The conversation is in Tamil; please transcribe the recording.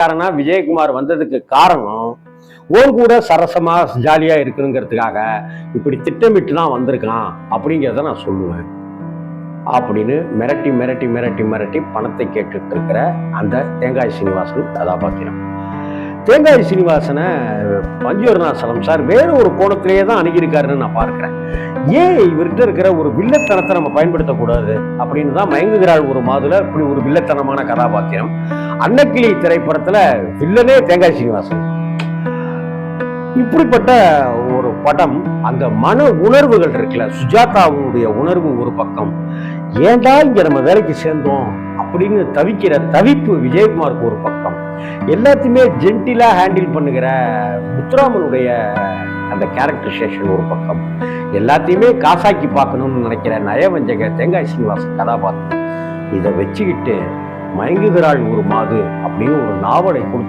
காரணம் விஜயகுமார் வந்ததுக்கு காரணம் ஓன் கூட சரசமா ஜாலியா இருக்குங்கிறதுக்காக இப்படி திட்டமிட்டு தான் வந்திருக்கான் அப்படிங்கிறத நான் சொல்லுவேன் அப்படின்னு மிரட்டி மிரட்டி மிரட்டி மிரட்டி பணத்தை கேட்டுட்டு இருக்கிற அந்த தேங்காய் சீனிவாசன் கதாபாத்திரம். தேங்காய் சீனிவாசனை பஞ்சவர்ணாசலம் சார் வேறு ஒரு கோணத்திலேயே தான் அணுகியிருக்காருன்னு நான் பார்க்கிறேன். ஏன் இவர்கிட்ட இருக்கிற ஒரு வில்லத்தனத்தை நம்ம பயன்படுத்தக்கூடாது அப்படின்னு தான் மயங்குகிறாள் ஒரு மாதுல இப்படி ஒரு வில்லத்தனமான கதாபாத்திரம். அன்னக்கிளி திரைப்படத்துல வில்லனே தேங்காய் சீனிவாசன். இப்படிப்பட்ட ஒரு படம், அந்த மன உணர்வுகள் இருக்குல்ல, சுஜாதாவுடைய உணர்வு ஒரு பக்கம், ஏண்டா இங்க நம்ம வேலைக்கு சேர்ந்தோம் அப்படின்னு தவிக்கிற தவிப்பு விஜயகுமாருக்கு ஒரு பக்கம், எல்லாத்தையுமே ஜென்டிலா ஹேண்டில் பண்ணுகிற முத்துராமனுடைய அந்த கேரக்டரைசேஷன் ஒரு பக்கம், எல்லாத்தையுமே காசாக்கி பார்க்கணும்னு நினைக்கிற நயவஞ்சக தேங்காய் சீனிவாசன் கதாபாத்திரம், இதை வச்சுக்கிட்டு மயங்குகிறாள் ஒரு மாது அப்படின்னு ஒரு நாவலை கொடுத்த